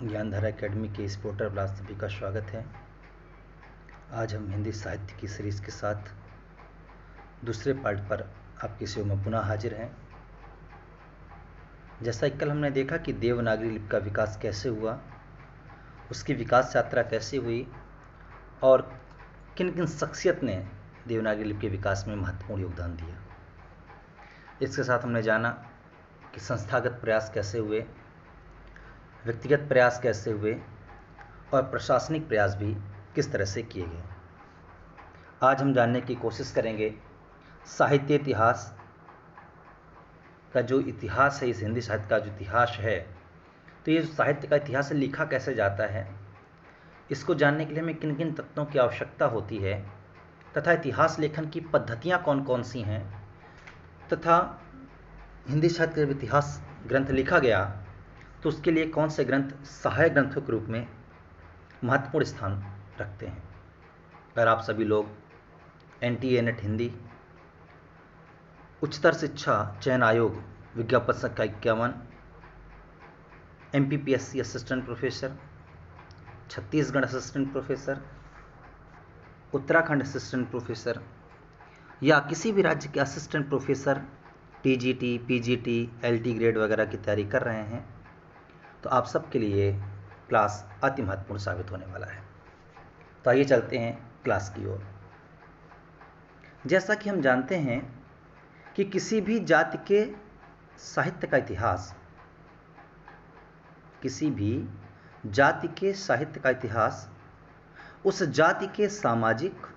Gyandhara academy के इस portal पर आप सभी का स्वागत है। आज हम हिंदी साहित्य की सीरीज़ के साथ दूसरे पार्ट पर आपकी सेवा में पुनः हाजिर हैं। जैसा कि कल हमने देखा कि देवनागरी लिपि का विकास कैसे हुआ, उसकी विकास यात्रा कैसे हुई और किन किन शख्सियत ने देवनागरी लिपि के विकास में महत्वपूर्ण योगदान दिया। इसके साथ हमने जाना कि संस्थागत प्रयास कैसे हुए, व्यक्तिगत प्रयास कैसे हुए और प्रशासनिक प्रयास भी किस तरह से किए गए। आज हम जानने की कोशिश करेंगे साहित्य इतिहास का जो इतिहास है, इस हिंदी साहित्य का जो इतिहास है, तो ये साहित्य का इतिहास लिखा कैसे जाता है, इसको जानने के लिए हमें किन किन तत्वों की आवश्यकता होती है तथा इतिहास लेखन की पद्धतियाँ कौन कौन सी हैं, तथा हिंदी साहित्य का इतिहास ग्रंथ लिखा गया तो उसके लिए कौन से ग्रंथ सहायक ग्रंथों के रूप में महत्वपूर्ण स्थान रखते हैं। अगर आप सभी लोग NTA नेट हिंदी, उच्चतर शिक्षा चयन आयोग विज्ञापन संख्या 51, MPPSC assistant professor, Chhattisgarh assistant professor, Uttarakhand assistant professor या किसी भी राज्य के assistant professor TGT, PGT, LT grade वगैरह की तैयारी कर रहे हैं तो आप सबके लिए क्लास अति महत्वपूर्ण साबित होने वाला है। तो आइए चलते हैं क्लास की ओर। जैसा कि हम जानते हैं कि किसी भी जाति के साहित्य का इतिहास, किसी भी जाति के साहित्य का इतिहास उस जाति के सामाजिक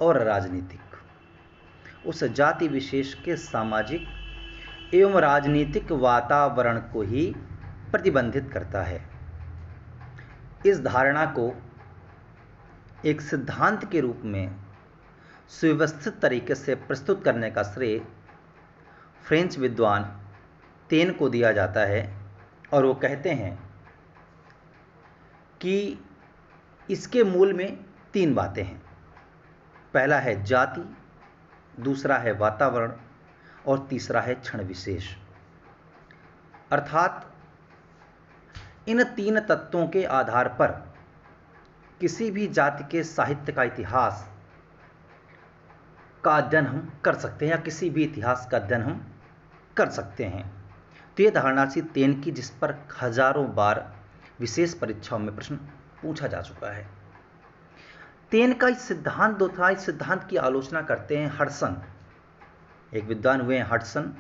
और राजनीतिक, उस जाति विशेष के सामाजिक एवं राजनीतिक वातावरण को ही प्रतिबंधित करता है। इस धारणा को एक सिद्धांत के रूप में सुव्यवस्थित तरीके से प्रस्तुत करने का श्रेय फ्रेंच विद्वान तेन को दिया जाता है और वो कहते हैं कि इसके मूल में 3 बातें हैं। पहला है जाति, दूसरा है वातावरण और तीसरा है क्षण विशेष। अर्थात इन 3 तत्वों के आधार पर किसी भी जाति के साहित्य का इतिहास का अध्ययन हम कर सकते हैं या किसी भी इतिहास का अध्ययन हम कर सकते हैं। तो ये धारणा थी तेन की, जिस पर हजारों बार विशेष परीक्षाओं में प्रश्न पूछा जा चुका है। तेन का इस सिद्धांत दो था, इस सिद्धांत की आलोचना करते हैं हडसन, एक विद्वान हुए हैं हडसन।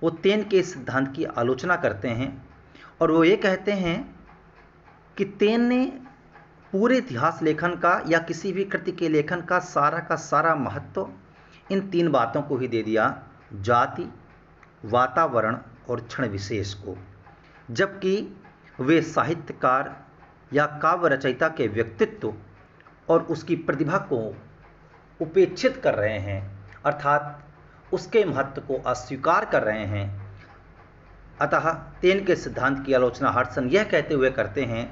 वो तेन के इस सिद्धांत की आलोचना करते हैं और वो ये कहते हैं कि तेन ने पूरे इतिहास लेखन का या किसी भी कृति के लेखन का सारा महत्व इन 3 बातों को ही दे दिया, जाति, वातावरण और क्षण विशेष को, जबकि वे साहित्यकार या काव्य रचयिता के व्यक्तित्व और उसकी प्रतिभा को उपेक्षित कर रहे हैं, अर्थात उसके महत्व को अस्वीकार कर रहे हैं। अतः तेन के सिद्धांत की आलोचना हडसन यह कहते हुए करते हैं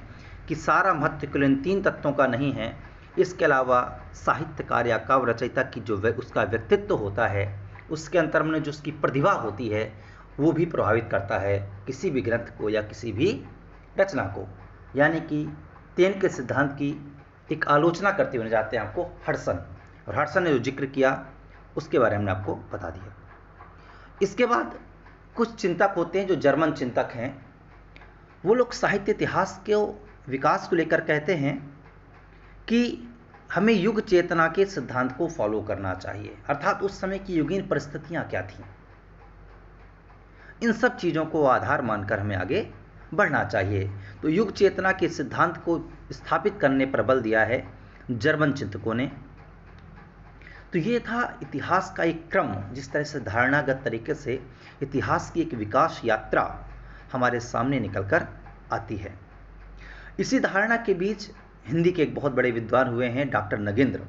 कि सारा महत्व केवल इन 3 तत्वों का नहीं है, इसके अलावा साहित्यकार या काव्य रचयिता की जो उसका व्यक्तित्व होता है, उसके अंतर में जो उसकी प्रतिभा होती है, वो भी प्रभावित करता है किसी भी ग्रंथ को या किसी भी रचना को। यानी कि तेन के सिद्धांत की एक आलोचना करते हुए जाते हैं आपको हडसन, और हडसन ने जो जिक्र किया उसके बारे में आपको बता दिया। इसके बाद कुछ चिंतक होते हैं जो जर्मन चिंतक हैं, वो लोग साहित्य इतिहास के विकास को लेकर कहते हैं कि हमें युग चेतना के सिद्धांत को फॉलो करना चाहिए, अर्थात उस समय की युगीन परिस्थितियां क्या थीं, इन सब चीज़ों को आधार मानकर हमें आगे बढ़ना चाहिए। तो युग चेतना के सिद्धांत को स्थापित करने पर बल दिया है जर्मन चिंतकों ने। तो ये था इतिहास का एक क्रम, जिस तरह से धारणागत तरीके से इतिहास की एक विकास यात्रा हमारे सामने निकल कर आती है। इसी धारणा के बीच हिंदी के एक बहुत बड़े विद्वान हुए हैं डॉक्टर नगेंद्र।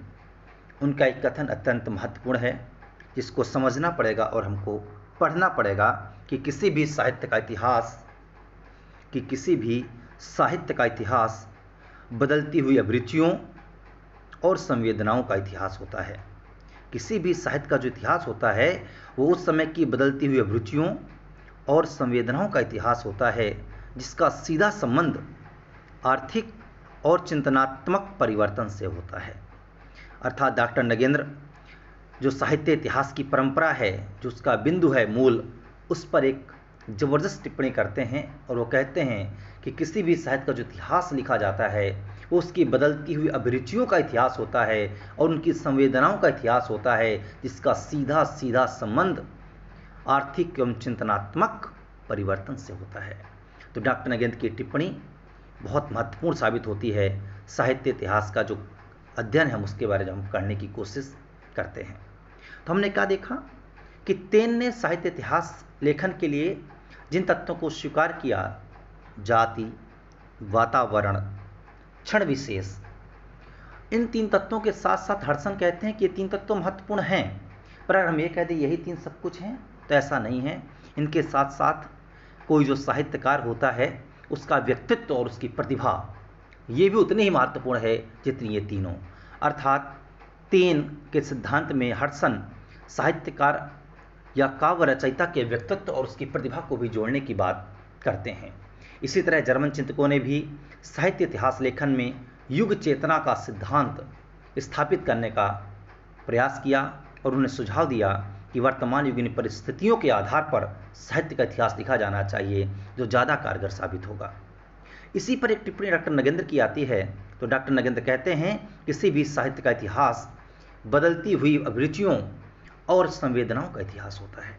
उनका एक कथन अत्यंत महत्वपूर्ण है, जिसको समझना पड़ेगा और हमको पढ़ना पड़ेगा कि किसी भी साहित्य का इतिहास बदलती हुई अभिरुचियों और संवेदनाओं का इतिहास होता है। किसी भी साहित्य का जो इतिहास होता है वो उस समय की बदलती हुई अभिरुचियों और संवेदनाओं का इतिहास होता है, जिसका सीधा संबंध आर्थिक और चिंतनात्मक परिवर्तन से होता है। अर्थात डॉक्टर नगेंद्र जो साहित्य इतिहास की परंपरा है, जो उसका बिंदु है मूल, उस पर एक ज़बरदस्त टिप्पणी करते हैं और वो कहते हैं कि किसी भी साहित्य का जो इतिहास लिखा जाता है वो उसकी बदलती हुई अभिरुचियों का इतिहास होता है और उनकी संवेदनाओं का इतिहास होता है, जिसका सीधा सीधा संबंध आर्थिक एवं चिंतनात्मक परिवर्तन से होता है। तो डॉक्टर नगेंद्र की टिप्पणी बहुत महत्वपूर्ण साबित होती है साहित्य इतिहास का जो अध्ययन है उसके बारे में हम करने की कोशिश करते हैं। तो हमने क्या देखा कि तेन ने साहित्य इतिहास लेखन के लिए जिन तत्वों को स्वीकार किया, जाति, वातावरण, क्षण विशेष, इन तीन तत्वों के साथ साथ हडसन कहते हैं कि ये तीन तत्व महत्वपूर्ण हैं, पर अगर हम ये कह दें यही तीन सब कुछ हैं तो ऐसा नहीं है। इनके साथ साथ कोई जो साहित्यकार होता है उसका व्यक्तित्व और उसकी प्रतिभा ये भी उतनी ही महत्वपूर्ण है जितनी ये तीनों। अर्थात तेन के सिद्धांत में हडसन साहित्यकार या काव्य रचयिता के व्यक्तित्व और उसकी प्रतिभा को भी जोड़ने की बात करते हैं। इसी तरह जर्मन चिंतकों ने भी साहित्य इतिहास लेखन में युग चेतना का सिद्धांत स्थापित करने का प्रयास किया और उन्हें सुझाव दिया कि वर्तमान युगीन परिस्थितियों के आधार पर साहित्य का इतिहास लिखा जाना चाहिए, जो ज़्यादा कारगर साबित होगा। इसी पर एक टिप्पणी डॉक्टर नगेंद्र की आती है। तो डॉक्टर नगेंद्र कहते हैं किसी भी साहित्य का इतिहास बदलती हुई अभिरुचियों और संवेदनाओं का इतिहास होता है।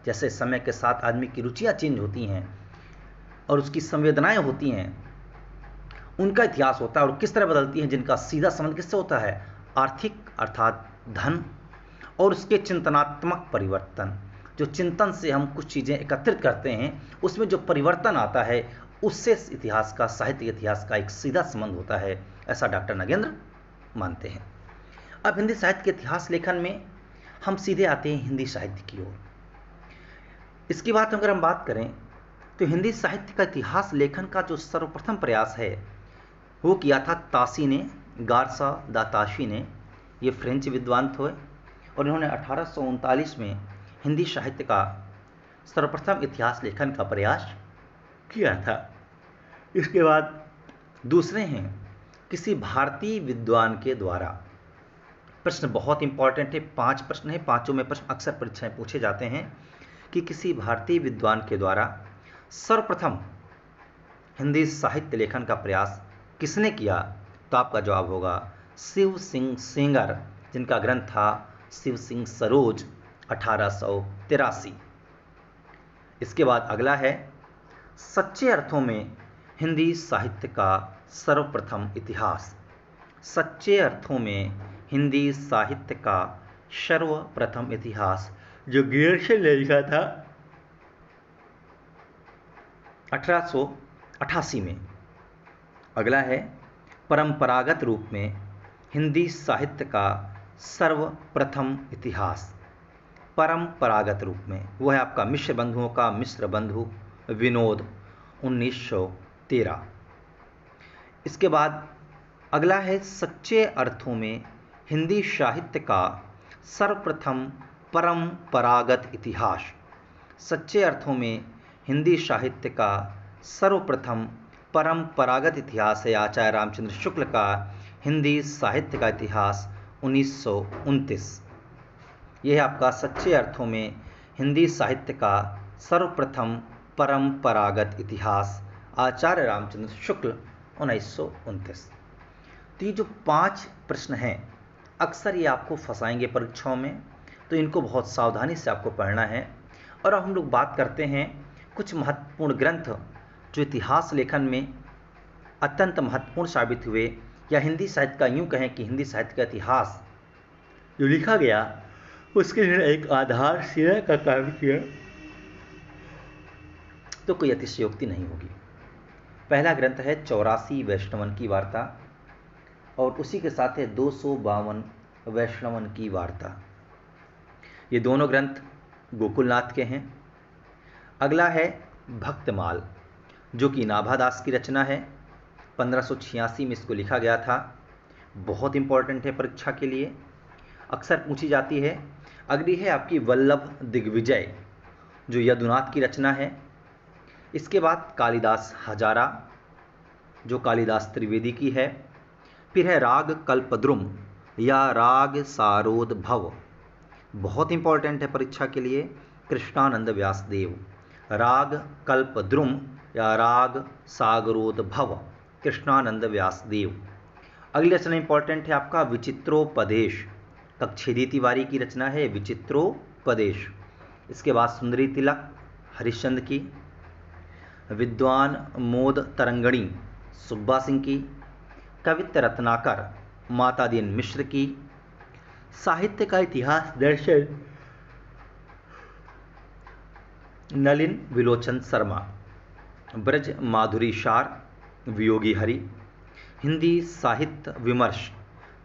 जैसे समय के साथ आदमी की रुचियाँ चेंज होती हैं और उसकी संवेदनाएं होती हैं, उनका इतिहास होता है और किस तरह बदलती हैं, जिनका सीधा संबंध किससे होता है, आर्थिक अर्थात धन, और उसके चिंतनात्मक परिवर्तन, जो चिंतन से हम कुछ चीज़ें एकत्रित करते हैं उसमें जो परिवर्तन आता है उससे इतिहास का, साहित्य इतिहास का एक सीधा संबंध होता है, ऐसा डॉक्टर नगेंद्र मानते हैं। अब हिंदी साहित्य के इतिहास लेखन में हम सीधे आते हैं हिंदी साहित्य की ओर। इसकी बात अगर हम बात करें तो हिंदी साहित्य का इतिहास लेखन का जो सर्वप्रथम प्रयास है वो किया था ताशी ने, गारसा दा ताशी ने। ये फ्रेंच विद्वान थे और इन्होंने 1839 में हिंदी साहित्य का सर्वप्रथम इतिहास लेखन का प्रयास किया था। इसके बाद दूसरे हैं किसी भारतीय विद्वान के द्वारा। प्रश्न बहुत इंपॉर्टेंट है, 5 प्रश्न है, पांचों में प्रश्न अक्सर परीक्षाएं पूछे जाते हैं कि किसी भारतीय विद्वान के द्वारा सर्वप्रथम हिंदी साहित्य लेखन का प्रयास किसने किया, तो आपका जवाब होगा शिव सिंह सेंगर, जिनका ग्रंथ था शिव सिंह सरोज 1883। इसके बाद अगला है सच्चे अर्थों में हिंदी साहित्य का सर्वप्रथम इतिहास। सच्चे अर्थों में हिंदी साहित्य का सर्वप्रथम इतिहास जो गियर्सन ने लिखा था 1888 में। अगला है परंपरागत रूप में हिंदी साहित्य का सर्वप्रथम इतिहास। परंपरागत रूप में वो है आपका मिश्र बंधुओं का मिश्र बंधु विनोद 1913। इसके बाद अगला है सच्चे अर्थों में हिंदी साहित्य का सर्वप्रथम परंपरागत इतिहास। सच्चे अर्थों में हिंदी साहित्य का सर्वप्रथम परंपरागत इतिहास है आचार्य रामचंद्र शुक्ल का हिंदी साहित्य का इतिहास 1929। यह है आपका सच्चे अर्थों में हिंदी साहित्य का सर्वप्रथम परंपरागत इतिहास आचार्य रामचंद्र शुक्ल 1929। तो ये जो 5 प्रश्न हैं अक्सर ये आपको फंसाएंगे परीक्षाओं में, तो इनको बहुत सावधानी से आपको पढ़ना है। और अब हम लोग बात करते हैं कुछ महत्वपूर्ण ग्रंथ जो इतिहास लेखन में अत्यंत महत्वपूर्ण साबित हुए, या हिंदी साहित्य का यूँ कहें कि हिंदी साहित्य का इतिहास जो लिखा गया उसके लिए एक आधारशिला का काम किया, तो कोई अतिशयोक्ति नहीं होगी। पहला ग्रंथ है 84 वैष्णवन की वार्ता और उसी के साथ है 252 वैष्णवन की वार्ता। ये दोनों ग्रंथ गोकुलनाथ के हैं। अगला है भक्तमाल जो कि नाभादास की रचना है, 1586 में इसको लिखा गया था। बहुत इंपॉर्टेंट है परीक्षा के लिए, अक्सर पूछी जाती है। अगली है आपकी वल्लभ दिग्विजय जो यदुनाथ की रचना है। इसके बाद कालिदास हजारा जो कालिदास त्रिवेदी की है। फिर है राग कल्पद्रुम या राग सारोद भव, बहुत इंपॉर्टेंट है परीक्षा के लिए, कृष्णानंद व्यासदेव। राग कल्पद्रुम या राग सागरोद भव, कृष्णानंद व्यासदेव। अगली रचना इंपॉर्टेंट है आपका विचित्रोपदेश, कक्षेदी तिवारी की रचना है विचित्रोपदेश। इसके बाद सुंदरी तिलक हरिश्चंद्र की, विद्वान मोद तरंगणी सुब्बा सिंह की, कवित्त रत्नाकर माता दीन मिश्र की, साहित्य का इतिहास दर्शन नलिन विलोचन शर्मा, ब्रज माधुरी शार वियोगी हरि, हिंदी साहित्य विमर्श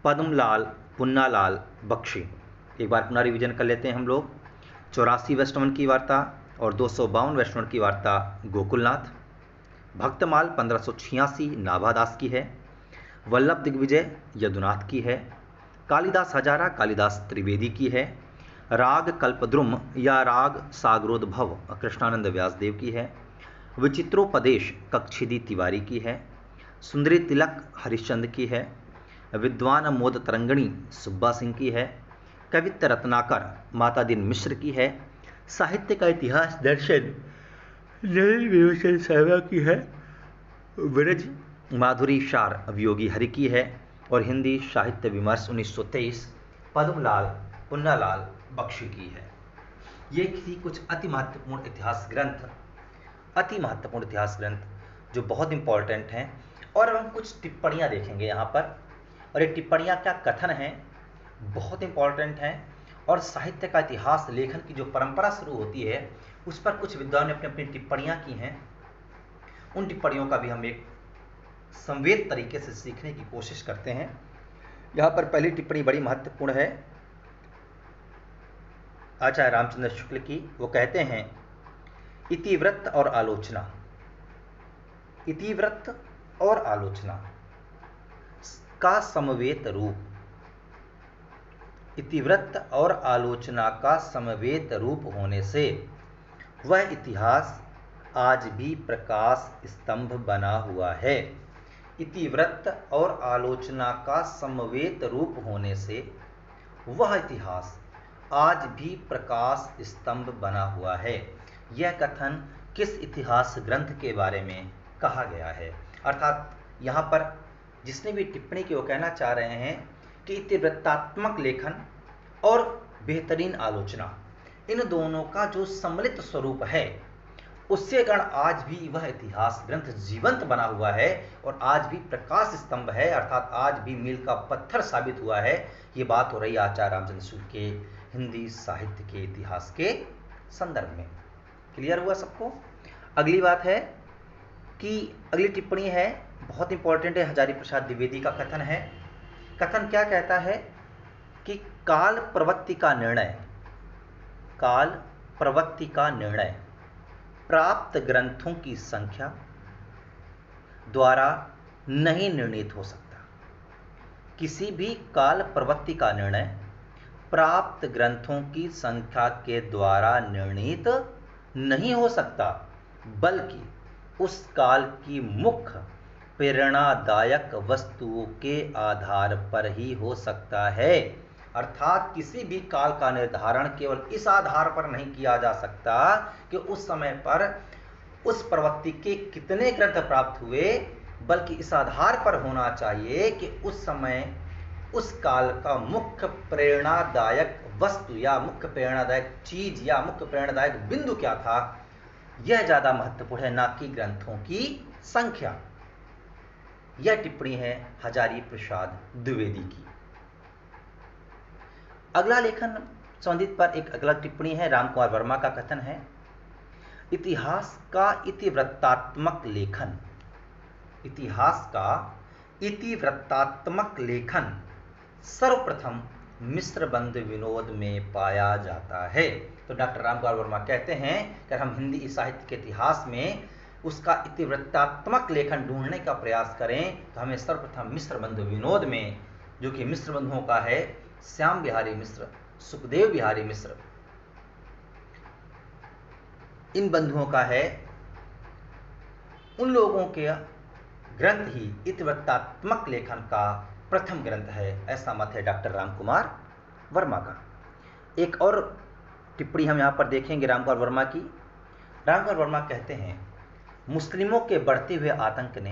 पद्मलाल पुन्नालाल बख्शी। एक बार पुनः रिवीजन कर लेते हैं हम लोग। 84 वैष्णवन की वार्ता और 252 वैष्णवन की वार्ता गोकुलनाथ। भक्तमाल 1586 नाभादास की है। वल्लभ दिग्विजय यदुनाथ की है। कालिदास हजारा कालिदास त्रिवेदी की है। राग कल्पद्रुम या राग सागरोद्भव कृष्णानंद व्यासदेव की है। विचित्रोपदेश कक्षेदी तिवारी की है। सुंदरी तिलक हरिश्चंद्र की है। विद्वान मोद तरंगणी सुब्बा सिंह की है। कवित्त रत्नाकर माता दीन मिश्र की है। साहित्य का इतिहास दर्शन नलिन विलोचन शर्मा की है। ब्रज माधुरी शार वियोगी हरि की है। और हिंदी साहित्य विमर्श 1923 पद्मलाल पुन्नालाल बख्शी की है। ये किसी कुछ अति महत्वपूर्ण इतिहास ग्रंथ जो बहुत इंपॉर्टेंट हैं। और हम कुछ टिप्पणियां देखेंगे यहाँ पर, और ये टिप्पणियां क्या कथन हैं, बहुत इंपॉर्टेंट हैं। और साहित्य का इतिहास लेखन की जो परंपरा शुरू होती है उस पर कुछ विद्वानों ने अपनी अपनी टिप्पणियां की हैं। उन टिप्पणियों का भी हम एक संवेद तरीके से सीखने की कोशिश करते हैं। यहाँ पर पहली टिप्पणी बड़ी महत्वपूर्ण है आचार्य रामचंद्र शुक्ल की। वो कहते हैं इतिवृत्त और आलोचना, इतिवृत्त और आलोचना का समवेत रूप, इतिवृत्त और आलोचना का समवेत रूप होने से वह इतिहास आज भी प्रकाश स्तंभ बना हुआ है। इतिवृत्त और आलोचना का समवेत रूप होने से वह इतिहास आज भी प्रकाश स्तंभ बना हुआ है। यह कथन किस इतिहास ग्रंथ के बारे में कहा गया है? अर्थात यहाँ पर जिसने भी टिप्पणी की वो कहना चाह रहे हैं कि इतिवृत्तात्मक लेखन और बेहतरीन आलोचना, इन दोनों का जो सम्मिलित स्वरूप है उससे कारण आज भी वह इतिहास ग्रंथ जीवंत बना हुआ है और आज भी प्रकाश स्तंभ है, अर्थात आज भी मील का पत्थर साबित हुआ है। ये बात हो रही है आचार्य रामचंद्र शुक्ल के हिंदी साहित्य के इतिहास के संदर्भ में। क्लियर हुआ सबको? अगली बात है कि अगली टिप्पणी है, बहुत इंपॉर्टेंट है, हजारी प्रसाद द्विवेदी का कथन है। कथन क्या कहता है कि काल प्रवृत्ति का निर्णय, काल प्रवृत्ति का निर्णय प्राप्त ग्रंथों की संख्या द्वारा नहीं निर्णीत हो सकता। किसी भी काल प्रवृत्ति का निर्णय प्राप्त ग्रंथों की संख्या के द्वारा निर्णीत नहीं हो सकता, बल्कि उस काल की मुख्य प्रेरणादायक वस्तुओं के आधार पर ही हो सकता है। अर्थात किसी भी काल का निर्धारण केवल इस आधार पर नहीं किया जा सकता कि उस समय पर उस प्रवृत्ति के कितने ग्रंथ प्राप्त हुए, बल्कि इस आधार पर होना चाहिए कि उस समय उस काल का मुख्य प्रेरणादायक वस्तु या मुख्य प्रेरणादायक चीज या मुख्य प्रेरणादायक बिंदु क्या था, यह ज्यादा महत्वपूर्ण है, ना कि ग्रंथों की संख्या। यह टिप्पणी है हजारी प्रसाद द्विवेदी की। अगला लेखन संबंधित पर एक अगला टिप्पणी है रामकुमार वर्मा का कथन है इतिहास का इतिवृत्तात्मक लेखन, इतिहास का इतिवृत्तात्मक लेखन सर्वप्रथम मिश्र बंध विनोद में पाया जाता है। तो डॉक्टर रामकुमार वर्मा कहते हैं कि हम हिंदी साहित्य के इतिहास में उसका इतिवृत्तात्मक लेखन ढूंढने का प्रयास करें तो हमें सर्वप्रथम मिश्र बंधु विनोद में, जो कि मिश्र बंधुओं का है श्याम बिहारी मिश्र, सुखदेव बिहारी मिश्र, इन बंधुओं का है, उन लोगों के ग्रंथ ही इतिवृत्तात्मक लेखन का प्रथम ग्रंथ है, ऐसा मत है डॉक्टर रामकुमार वर्मा का। एक और टिप्पणी हम यहाँ पर देखेंगे रामकुमार वर्मा की। रामकुमार वर्मा कहते हैं, मुस्लिमों के बढ़ते हुए आतंक ने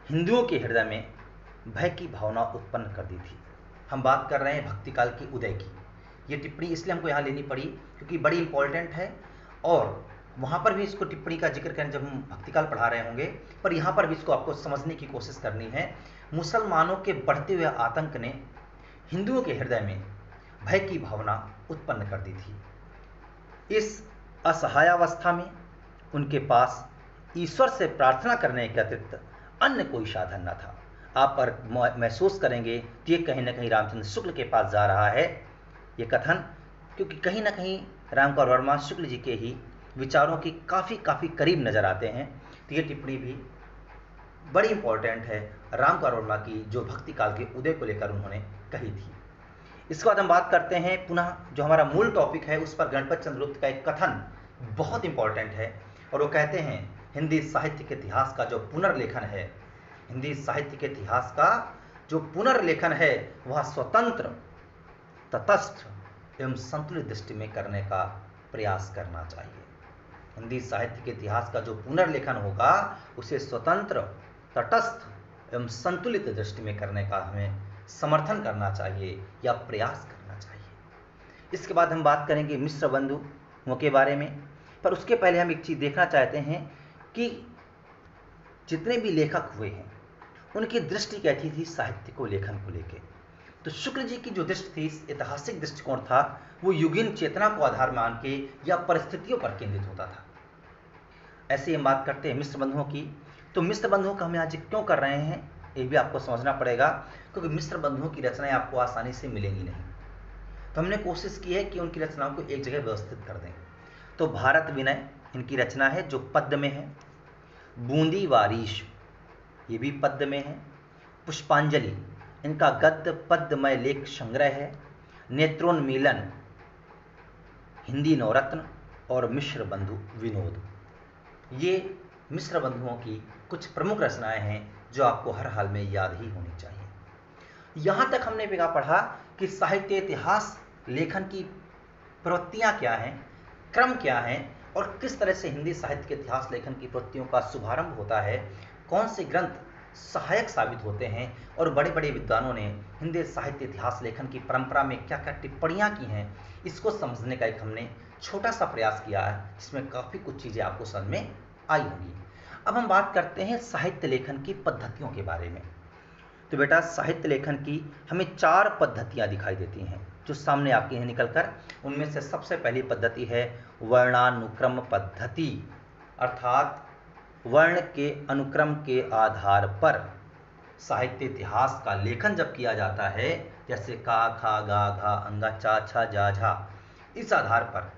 हिंदुओं के हृदय में भय की भावना उत्पन्न कर दी थी। हम बात कर रहे हैं भक्ति काल के उदय की। ये टिप्पणी इसलिए हमको यहाँ लेनी पड़ी क्योंकि बड़ी इंपॉर्टेंट है, और वहाँ पर भी इसको टिप्पणी का जिक्र करें जब हम भक्तिकाल पढ़ा रहे होंगे, पर यहाँ पर भी इसको आपको समझने की कोशिश करनी है। मुसलमानों के बढ़ते हुए आतंक ने हिंदुओं के हृदय में भय की भावना उत्पन्न कर दी थी। इस असहायावस्था में उनके पास ईश्वर से प्रार्थना करने के अतिरिक्त अन्य कोई साधन न था। आप पर महसूस करेंगे कि ये कहीं ना कहीं रामचंद्र शुक्ल के पास जा रहा है ये कथन, क्योंकि कहीं ना कहीं रामकुमार वर्मा शुक्ल जी के ही विचारों की काफ़ी करीब नजर आते हैं। तो ये टिप्पणी भी बड़ी इंपॉर्टेंट है रामकुमार वर्मा की, जो भक्ति काल के उदय को लेकर उन्होंने कही थी। इसके बाद हम बात करते हैं पुनः जो हमारा मूल टॉपिक है उस पर। गणपत चंद्र गुप्त का एक कथन बहुत इंपॉर्टेंट है, और वो कहते हैं, हिंदी साहित्य के इतिहास का जो पुनर्लेखन है, हिंदी साहित्य के इतिहास का जो पुनर्लेखन है वह स्वतंत्र, तटस्थ एवं संतुलित दृष्टि में करने का प्रयास करना चाहिए। हिंदी साहित्य के इतिहास का जो पुनर्लेखन होगा उसे स्वतंत्र, तटस्थ एवं संतुलित दृष्टि में करने का हमें समर्थन करना चाहिए या प्रयास करना चाहिए। इसके बाद हम बात करेंगे मिश्र बंधुओं के बारे में, पर उसके पहले हम एक चीज़ देखना चाहते हैं कि जितने भी लेखक हुए हैं उनकी दृष्टि कैसी थी साहित्य को, लेखन को लेकर। तो शुक्ल जी की जो दृष्टि थी, ऐतिहासिक दृष्टिकोण था, वो युगीन चेतना को आधार मान के या परिस्थितियों पर केंद्रित होता था। ऐसे हम बात करते हैं मिश्र बंधुओं की। तो मिश्र बंधुओं का हम यहाँ जिक्र क्यों कर रहे हैं ये भी आपको समझना पड़ेगा, क्योंकि मिश्र बंधुओं की रचनाएं आपको आसानी से मिलेंगी नहीं। तो हमने कोशिश की है कि उनकी रचनाओं को एक जगह व्यवस्थित कर दें। तो भारत विनय इनकी रचना है जो पद्य में है, बूंदी वारिश ये भी पद्य में है, पुष्पांजलि इनका गद्य पद्यमय लेख संग्रह है, नेत्रोन्मीलन हिंदी नवरत्न, और मिश्र बंधु विनोद। ये मिश्र बंधुओं की कुछ प्रमुख रचनाएं हैं जो आपको हर हाल में याद ही होनी चाहिए। यहां तक हमने पढ़ा कि साहित्य इतिहास लेखन की प्रवृत्तियां क्या हैं, क्रम क्या हैं, और किस तरह से हिंदी साहित्य के इतिहास लेखन की प्रवृत्तियों का शुभारंभ होता है, कौन से ग्रंथ सहायक साबित होते हैं, और बड़े बड़े विद्वानों ने हिंदी साहित्य इतिहास लेखन की परंपरा में क्या क्या टिप्पणियां की हैं, इसको समझने का एक हमने छोटा सा प्रयास किया है, जिसमें काफ़ी कुछ चीज़ें आपको समझ में आई होंगी। अब हम बात करते हैं साहित्य लेखन की पद्धतियों के बारे में। तो बेटा साहित्य लेखन की हमें 4 पद्धतियां दिखाई देती हैं जो सामने आपके हैं निकलकर। उनमें से सबसे पहली पद्धति है वर्णानुक्रम पद्धति, अर्थात वर्ण के अनुक्रम के आधार पर साहित्य इतिहास का लेखन जब किया जाता है, जैसे का, खा, गा, घा, अंगा, चा, छा, जा, झा, इस आधार पर,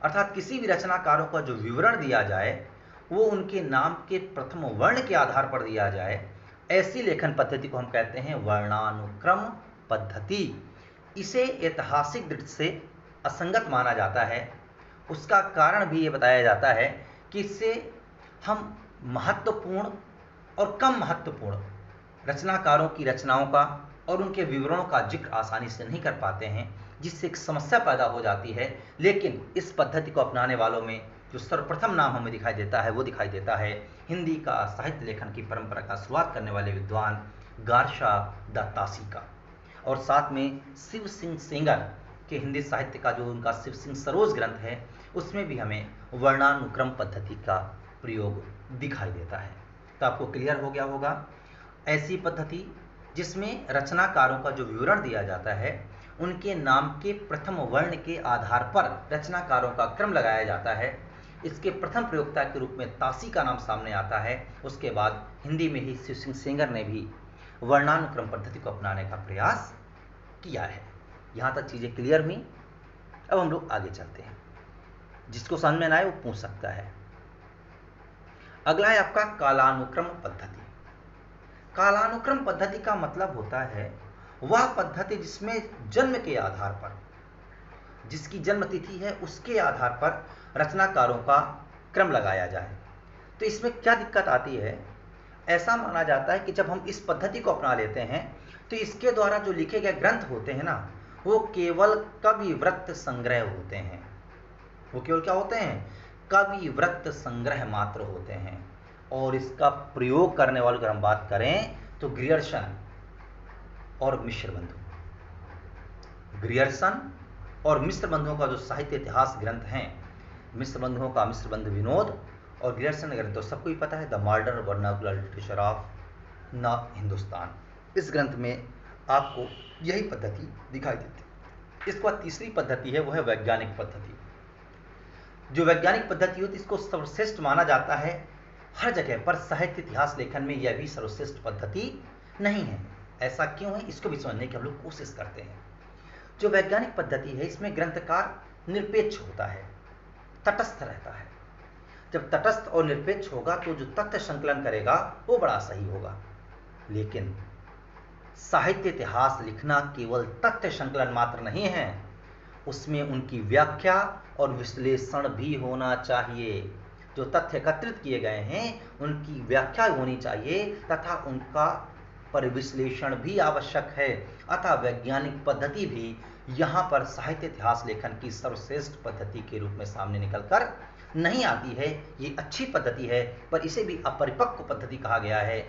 अर्थात किसी भी रचनाकारों का जो विवरण दिया जाए वो उनके नाम के प्रथम वर्ण के आधार पर दिया जाए, ऐसी लेखन पद्धति को हम कहते हैं वर्णानुक्रम पद्धति। इसे ऐतिहासिक दृष्टि से असंगत माना जाता है। उसका कारण भी ये बताया जाता है कि इससे हम महत्वपूर्ण और कम महत्वपूर्ण रचनाकारों की रचनाओं का और उनके विवरणों का जिक्र आसानी से नहीं कर पाते हैं, जिससे एक समस्या पैदा हो जाती है। लेकिन इस पद्धति को अपनाने वालों में जो सर्वप्रथम नाम हमें दिखाई देता है वो दिखाई देता है हिंदी का साहित्य लेखन की परंपरा का शुरुआत करने वाले विद्वान गारशा दत्तासी का, और साथ में शिव सिंह सेंगर के हिंदी साहित्य का जो उनका शिव सिंह सरोज ग्रंथ है उसमें भी हमें वर्णानुक्रम पद्धति का प्रयोग दिखाई देता है। तो आपको क्लियर हो गया होगा, ऐसी पद्धति जिसमें रचनाकारों का जो विवरण दिया जाता है उनके नाम के प्रथम वर्ण के आधार पर रचनाकारों का क्रम लगाया जाता है। इसके प्रथम प्रयोक्ता के रूप में तासी का नाम सामने आता है। उसके बाद हिंदी में ही शिव सिंह सेंगर ने भी वर्णानुक्रम पद्धति को अपनाने का प्रयास किया है। यहाँ तक चीज़ें क्लियर हुई। अब हम लोग आगे चलते हैं, जिसको समझ में ना आए वो पूछ सकता है। अगला है आपका कालानुक्रम पद्धति। कालानुक्रम पद्धति का मतलब होता है वह पद्धति जिसमें जन्म के आधार पर, जिसकी जन्म तिथि है उसके आधार पर रचनाकारों का क्रम लगाया जाए। तो इसमें क्या दिक्कत आती है, ऐसा माना जाता है कि जब हम इस पद्धति को अपना लेते हैं तो इसके द्वारा जो लिखे गए ग्रंथ होते हैं ना, वो केवल कविवृत्त संग्रह होते हैं। वो केवल क्या होते हैं? कविवृत्त संग्रह मात्र होते हैं। और इसका प्रयोग करने वालों की हम बात करें तो ग्रियर्सन और मिश्र बंधु, ग्रियर्सन और मिश्र बंधुओं का जो साहित्य इतिहास ग्रंथ हैं, मिश्र बंधुओं का मिश्र बंधु विनोद और ग्रियर्सन ग्रंथ तो सबको ही पता है, the modern vernacular literature of न हिंदुस्तान। इस ग्रंथ में आपको यही पद्धति दिखाई देती है। इसके बाद तीसरी पद्धति है, वो है वैज्ञानिक पद्धति। जो वैज्ञानिक पद्धति होती है इसको सर्वश्रेष्ठ माना जाता है हर जगह पर। साहित्य इतिहास लेखन में यह भी सर्वश्रेष्ठ पद्धति नहीं है। ऐसा क्यों है, इसको भी समझने की हम लोग कोशिश करते हैं। जो वैज्ञानिक पद्धति है इसमें ग्रंथकार निरपेक्ष होता है, तटस्थ रहता है। जब तटस्थ और निरपेक्ष होगा तो जो तथ्य संकलन करेगा वो बड़ा सही होगा। लेकिन साहित्य इतिहास लिखना केवल तथ्य संकलन मात्र नहीं है, उसमें उनकी व्याख्या और विश्लेषण भी होना चाहिए। जो तथ्य एकत्रित किए गए हैं उनकी व्याख्या होनी चाहिए तथा उनका परिविश्लेषण भी आवश्यक है। अतः वैज्ञानिक पद्धति भी यहाँ पर साहित्य इतिहास लेखन की सर्वश्रेष्ठ पद्धति के रूप में सामने निकलकर नहीं आती है। ये अच्छी पद्धति है पर इसे भी अपरिपक्व पद्धति कहा गया है,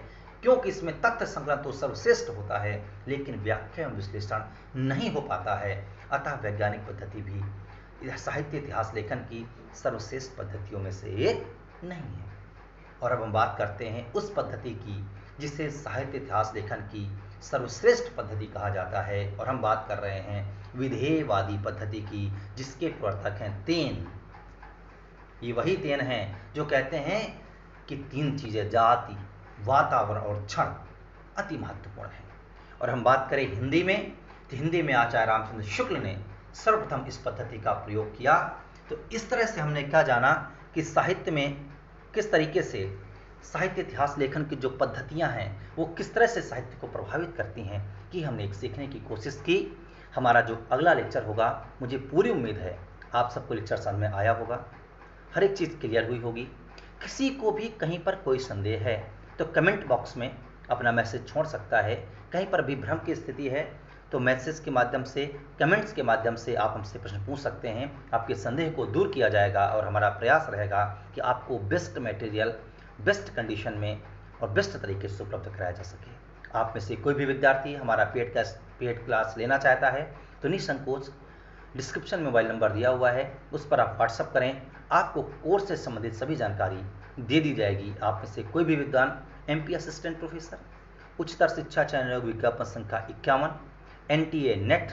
क्योंकि इसमें तथ्य संकलन तो सर्वश्रेष्ठ होता है लेकिन व्याख्या एवं विश्लेषण नहीं हो पाता है। अतः वैज्ञानिक पद्धति भी साहित्य इतिहास लेखन की सर्वश्रेष्ठ पद्धतियों में से एक नहीं है। और अब हम बात करते हैं उस पद्धति की जिसे साहित्य इतिहास लेखन की सर्वश्रेष्ठ पद्धति कहा जाता है, और हम बात कर रहे हैं विधेयवादी पद्धति की, जिसके प्रवर्तक हैं तेन। ये वही तेन हैं जो कहते हैं कि तीन चीजें, जाति, वातावरण और क्षण, अति महत्वपूर्ण है। और हम बात करें हिंदी में तो हिंदी में आचार्य रामचंद्र शुक्ल ने सर्वप्रथम इस पद्धति का प्रयोग किया। तो इस तरह से हमने क्या जाना कि साहित्य में किस तरीके से साहित्य इतिहास लेखन की जो पद्धतियां हैं वो किस तरह से साहित्य को प्रभावित करती हैं कि हमने एक सीखने की कोशिश की। हमारा जो अगला लेक्चर होगा, मुझे पूरी उम्मीद है आप सबको लेक्चर समझ में आया होगा, हर एक चीज़ क्लियर हुई होगी। किसी को भी कहीं पर कोई संदेह है तो कमेंट बॉक्स में अपना मैसेज छोड़ सकता है। कहीं पर भी भ्रम की स्थिति है तो मैसेज के माध्यम से, कमेंट्स के माध्यम से आप हमसे प्रश्न पूछ सकते हैं। आपके संदेह को दूर किया जाएगा और हमारा प्रयास रहेगा कि आपको बेस्ट मटेरियल, बेस्ट कंडीशन में और बेस्ट तरीके से उपलब्ध कराया जा सके। आप में से कोई भी विद्यार्थी हमारा पेड क्लास लेना चाहता है तो निसंकोच डिस्क्रिप्शन में मोबाइल नंबर दिया हुआ है, उस पर आप व्हाट्सअप करें। आपको कोर्स से संबंधित सभी जानकारी दे दी जाएगी। आप में से कोई भी विद्वान MP असिस्टेंट प्रोफेसर, उच्चतर शिक्षा चयन आयोग विज्ञापन संख्या 51, NTA नेट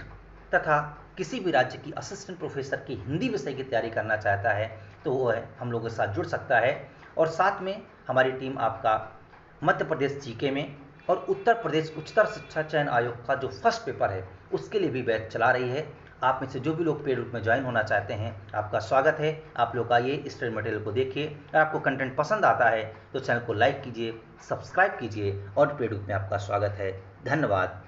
तथा किसी भी राज्य की असिस्टेंट प्रोफेसर की हिंदी विषय की तैयारी करना चाहता है तो वो है हम लोगों के साथ जुड़ सकता है। और साथ में हमारी टीम आपका मध्य प्रदेश GK में और उत्तर प्रदेश उच्चतर शिक्षा चयन आयोग का जो फर्स्ट पेपर है उसके लिए भी बैच चला रही है। आप में से जो भी लोग पेड रूप में ज्वाइन होना चाहते हैं, आपका स्वागत है। आप लोग आइए, इस स्टडी मटेरियल को देखिए। अगर आपको कंटेंट पसंद आता है तो चैनल को लाइक कीजिए, सब्सक्राइब कीजिए और पेड रूप में आपका स्वागत है। धन्यवाद।